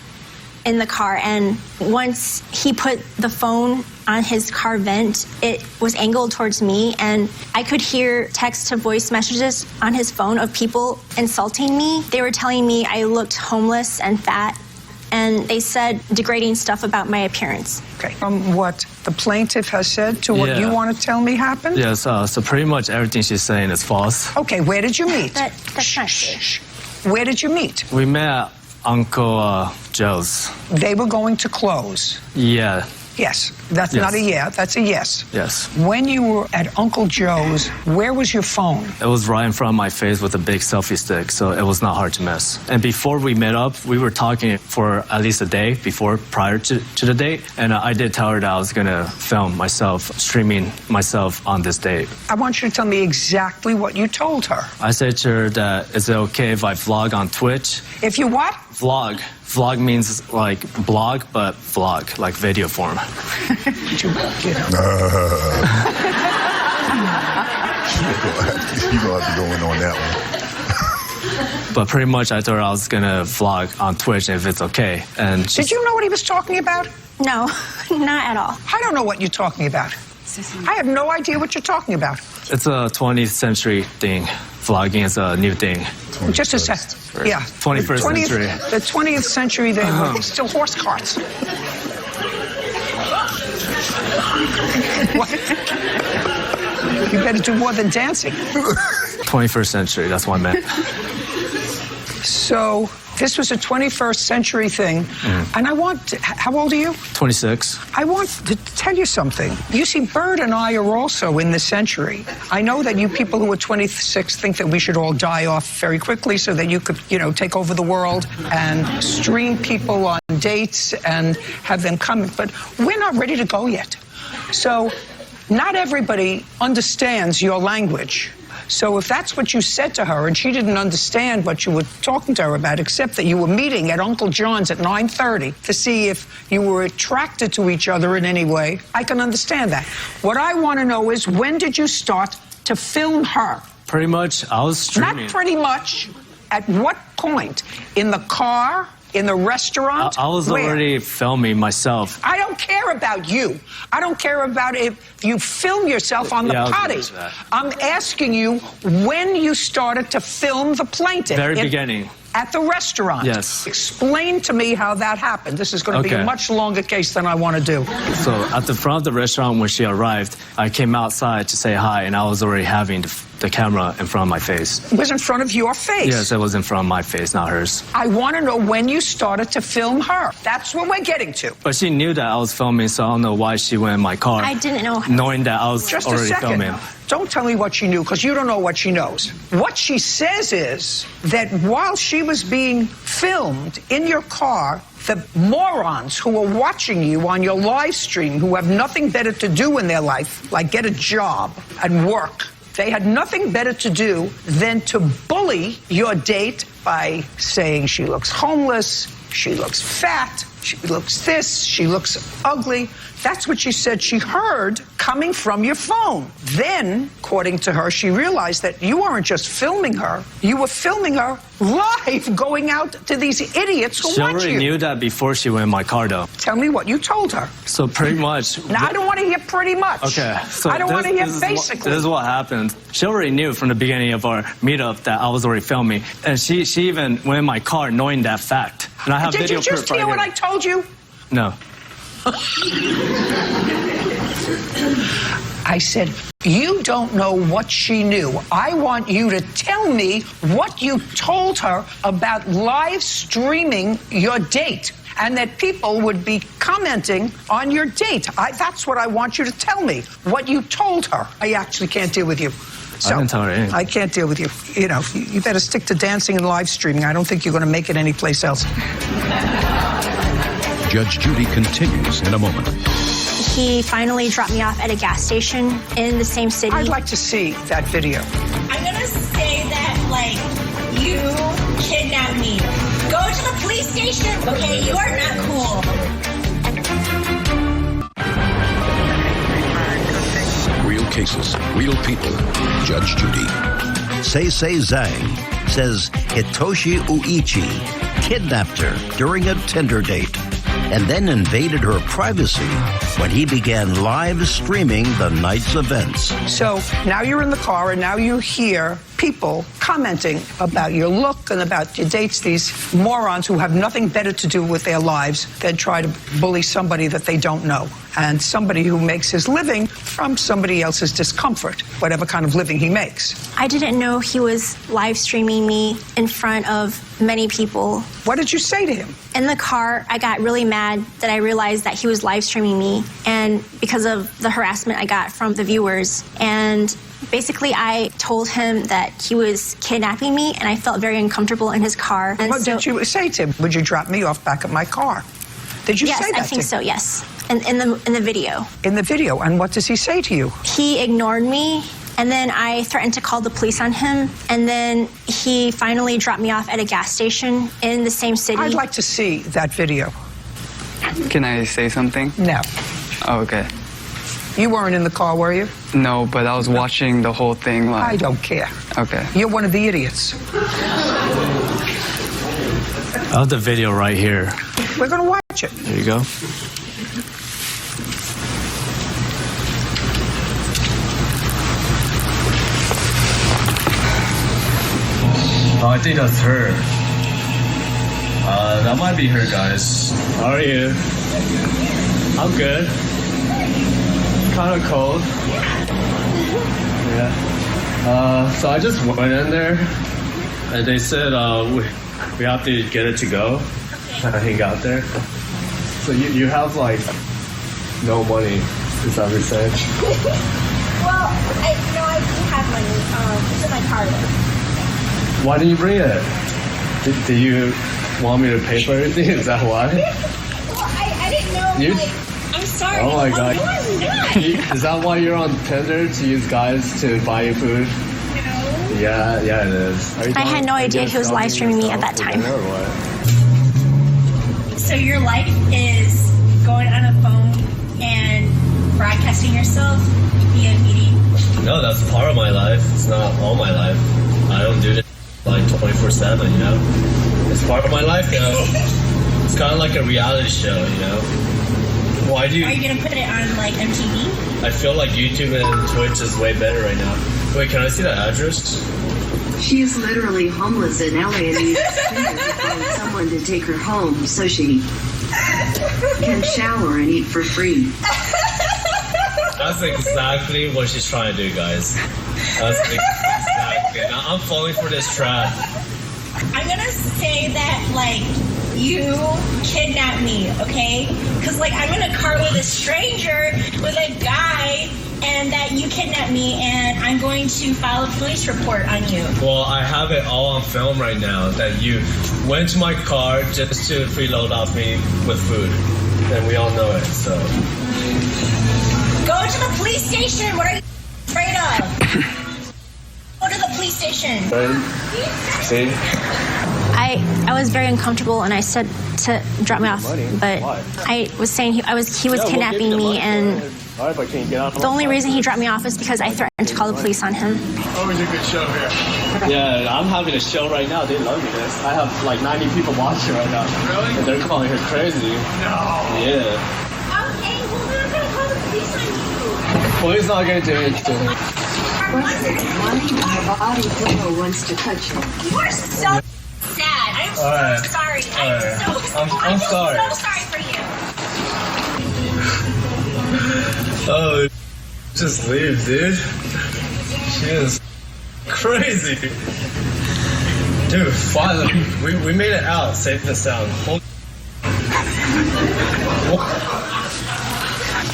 in the car. And once he put the phone on his car vent, it was angled towards me, and I could hear text to voice messages on his phone of people insulting me. They were telling me I looked homeless and fat, and they said degrading stuff about my appearance. Okay. From what the plaintiff has said to what you want to tell me happened? Yes, so pretty much everything she's saying is false. Okay, where did you meet? That's not true. Where did you meet? We met at Uncle Joe's. They were going to close. Yeah. Yes. That's not a yeah. That's a yes. Yes. When you were at Uncle Joe's, where was your phone? It was right in front of my face with a big selfie stick, so it was not hard to miss. And before we met up, we were talking for at least a day prior to the date, and I did tell her that I was going to film myself, streaming myself on this date. I want you to tell me exactly what you told her. I said to her that, is it okay if I vlog on Twitch? If you what? Vlog. Vlog means like blog, but vlog, like video form. You're gonna have to go in on that one. But pretty much I told her I was gonna vlog on Twitch if it's okay. And did you know what he was talking about? No, not at all. I don't know what you're talking about. I have no idea what you're talking about. It's a 20th century thing. Vlogging is a new thing. Just a second. Yeah. 21st century. The 20th century, they were still horse carts. What? You better do more than dancing. 21st century, that's what I meant. So this was a 21st century thing. And I want, how old are you? 26. I want to tell you something. You see, Bird and I are also in this century. I know that you people who are 26 think that we should all die off very quickly so that you could, take over the world and stream people on dates and have them come. But we're not ready to go yet. So not everybody understands your language. So if that's what you said to her and she didn't understand what you were talking to her about, except that you were meeting at Uncle John's at 9:30 to see if you were attracted to each other in any way, I can understand that. What I want to know is, when did you start to film her? Pretty much, I was streaming. Not pretty much. At what point? In the car? In the restaurant? I was already filming myself. I don't care about you. I don't care about if you film yourself on the potty. I'm asking you when you started to film the plaintiff. Very beginning. At the restaurant. Yes. Explain to me how that happened. This is going to be a much longer case than I want to do. So at the front of the restaurant when she arrived, I came outside to say hi, and I was already having the camera in front of my face. It was in front of your face? Yes, it was in front of my face, not hers. I want to know when you started to film her. That's what we're getting to. But she knew that I was filming, so I don't know why she went in my car. I didn't know. Knowing that I was already filming. Don't tell me what she knew, because you don't know what she knows. What she says is that while she was being filmed in your car, the morons who are watching you on your live stream, who have nothing better to do in their life, like get a job and work, they had nothing better to do than to bully your date by saying she looks homeless, she looks fat, she looks this, she looks ugly. That's what she said she heard coming from your phone. Then, according to her, she realized that you weren't just filming her, you were filming her live going out to these idiots who watch you. She already knew that before she went in my car, though. Tell me what you told her. So pretty much... Now, I don't want to hear pretty much. Okay. So I don't want to hear basically. This is what happened. She already knew from the beginning of our meetup that I was already filming. And she even went in my car knowing that fact. And I have Did video you just hear what I told you? No. I said, you don't know what she knew. I want you to tell me what you told her about live streaming your date and that people would be commenting on your date. That's what I want you to tell me, what you told her. I actually can't deal with you. So, I didn't tell her anything. I can't deal with you. You better stick to dancing and live streaming. I don't think you're going to make it anyplace else. Judge Judy continues in a moment. He finally dropped me off at a gas station in the same city. I'd like to see that video. I'm going to say that, you kidnapped me. Go to the police station, okay? You are not cool. Real cases, real people. Judge Judy. Seisei Zhang says Hitoshi Uichi kidnapped her during a Tinder date and then invaded her privacy when he began live streaming the night's events. So now you're in the car and now you hear people commenting about your look and about your dates, these morons who have nothing better to do with their lives than try to bully somebody that they don't know, and somebody who makes his living from somebody else's discomfort, whatever kind of living he makes. I didn't know he was live streaming me in front of many people. What did you say to him? In the car, I got really mad that I realized that he was live streaming me, and because of the harassment I got from the viewers. And basically, I told him that he was kidnapping me, and I felt very uncomfortable in his car. And what did you say to him? Would you drop me off back at my car? Did you say that? Yes, I think so, yes. In the video. In the video, and what does he say to you? He ignored me, and then I threatened to call the police on him, and then he finally dropped me off at a gas station in the same city. I'd like to see that video. Can I say something? No. Oh, okay. You weren't in the car, were you? No, but I was watching the whole thing live. I don't care. Okay. You're one of the idiots. I have the video right here. We're going to watch it. There you go. Oh, I think that's her. That might be her, guys. How are you? I'm good. Kind of cold. Yeah. So I just went in there, and they said we have to get it to go. And I got there. So you have like no money. Is that what you're saying? Well, I do have money. It's in my car though. Why didn't you bring it? Do you want me to pay for everything? Is that why? Well, I didn't know. I'm sorry. Oh my God. No, I'm not. Is that why you're on Tinder, to use guys to buy you food? No. Yeah, it is. I had no idea he was live streaming me at that time. So your life is going on a phone and broadcasting yourself via meeting? No, that's part of my life. It's not all my life. I don't do it like 24/7, you know? It's part of my life, you know? It's kind of like a reality show, you know? Why do you... Are you going to put it on like MTV? I feel like YouTube and Twitch is way better right now. Wait, can I see that address? She is literally homeless in LA and needs to find someone to take her home so she can shower and eat for free. That's exactly what she's trying to do, guys. That's exactly. I'm falling for this trap. I'm going to say that, like, you kidnapped me, okay? Because, like, I'm in a car with a stranger, with a guy, and that you kidnapped me, and I'm going to file a police report on you. Well, I have it all on film right now that you went to my car just to freeload off me with food. And we all know it, so. Go to the police station. What are you afraid of? Go to the police station. See? I was very uncomfortable, and I said to drop me off, but I was saying he was kidnapping me, and the only reason he dropped me off is because I threatened to call the police on him. Always a good show here. Yeah, I'm having a show right now. They love me this. I have like 90 people watching right now. Really? And they're calling her crazy. No. Yeah. Hey, well, we're not gonna call the police on you. The police not gonna do it. My body pillow wants to touch you. You are so sad. I'm so sorry. I'm sorry. I'm so sorry for you. Oh, just leave, dude. She is crazy. Dude, finally, we made it out safe and sound.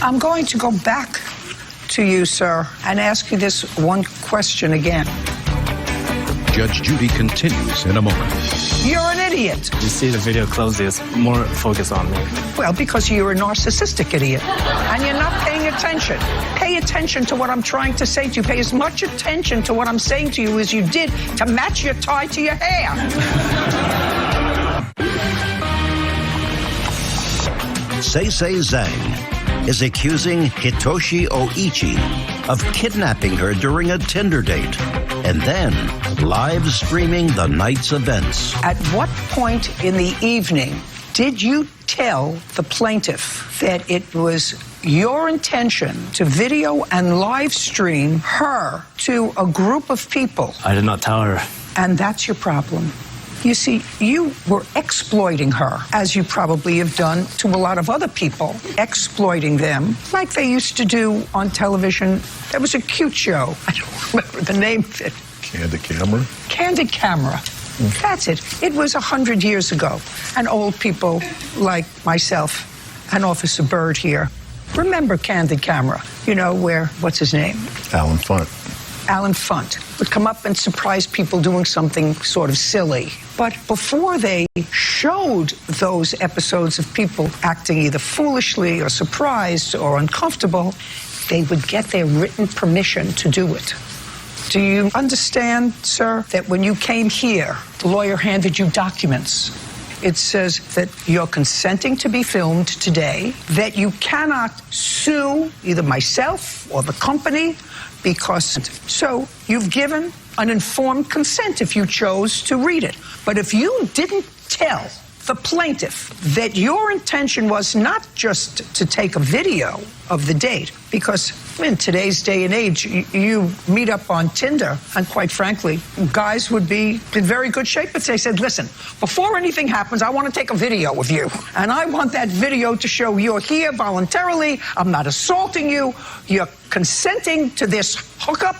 I'm going to go back to you, sir, and ask you this one question again. Judge Judy continues in a moment. You're an idiot. You see the video closely, it's more focused on me. Well, because you're a narcissistic idiot, and you're not paying attention. Pay attention to what I'm trying to say to you. Pay as much attention to what I'm saying to you as you did to match your tie to your hair. Seisei Zhang is accusing Hitoshi Oichi of kidnapping her during a Tinder date and then live streaming the night's events. At what point in the evening did you tell the plaintiff that it was your intention to video and live stream her to a group of people? I did not tell her. And that's your problem. You see, you were exploiting her, as you probably have done to a lot of other people, exploiting them like they used to do on television. There was a cute show. I don't remember the name of it. Candid Camera? Candid Camera. That's it. It was 100 years ago. And old people like myself and Officer Byrd here remember Candid Camera. You know, where, what's his name? Alan Funt. Alan Funt would come up and surprise people doing something sort of silly. But before they showed those episodes of people acting either foolishly or surprised or uncomfortable, they would get their written permission to do it. Do you understand, sir, that when you came here, the lawyer handed you documents? It says that you're consenting to be filmed today, that you cannot sue either myself or the company because, so you've given an informed consent if you chose to read it. But if you didn't tell the plaintiff that your intention was not just to take a video of the date, because in today's day and age, you meet up on Tinder, and quite frankly, guys would be in very good shape if they said, listen, before anything happens, I want to take a video of you, and I want that video to show you're here voluntarily, I'm not assaulting you, you're consenting to this hookup,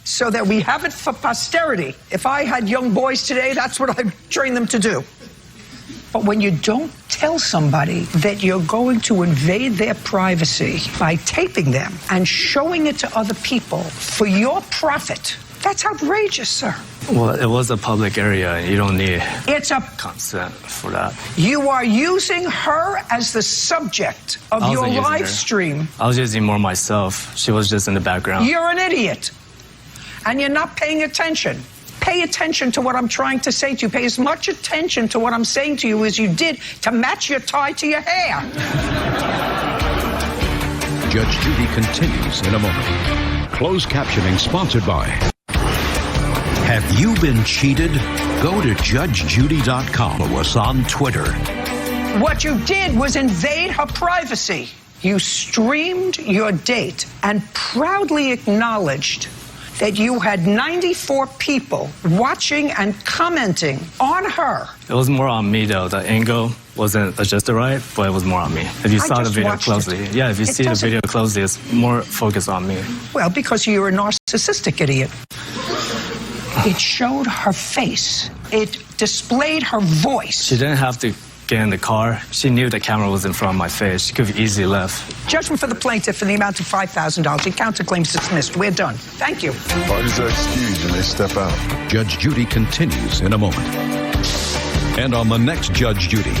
so that we have it for posterity. If I had young boys today, that's what I'd train them to do. But when you don't tell somebody that you're going to invade their privacy by taping them and showing it to other people for your profit, that's outrageous, sir. Well, it was a public area, and you don't need consent for that. You are using her as the subject of your live stream. I was using more myself. She was just in the background. You're an idiot. And you're not paying attention. Pay attention to what I'm trying to say to you. Pay as much attention to what I'm saying to you as you did to match your tie to your hair. Judge Judy continues in a moment. Closed captioning sponsored by... Have you been cheated? Go to judgejudy.com or us on Twitter. What you did was invade her privacy. You streamed your date and proudly acknowledged that you had 94 people watching and commenting on her. It was more on me, though. The angle wasn't adjusted right, but it was more on me. If you saw the video closely. Yeah, if you see the video closely, it's more focused on me. Well, because you're a narcissistic idiot. It showed her face. It displayed her voice. She didn't have to get in the car. She knew the camera was in front of my face. She could have easily left. Judgment for the plaintiff in the amount of $5,000. The counterclaim's dismissed. We're done. Thank you. Parties are excused and they step out. Judge Judy continues in a moment. And on the next Judge Judy.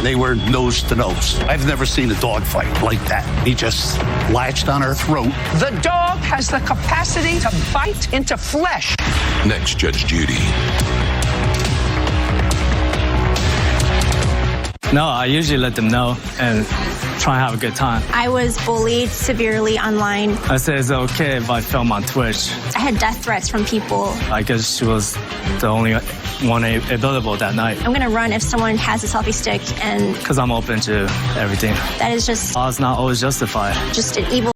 They were nose to nose. I've never seen a dog fight like that. He just latched on her throat. The dog has the capacity to bite into flesh. Next Judge Judy. No, I usually let them know and try and have a good time. I was bullied severely online. I said it's okay if I film on Twitch. I had death threats from people. I guess she was the only one available that night. I'm gonna run if someone has a selfie stick, and because I'm open to everything. That is just... It's not always justified. Just an evil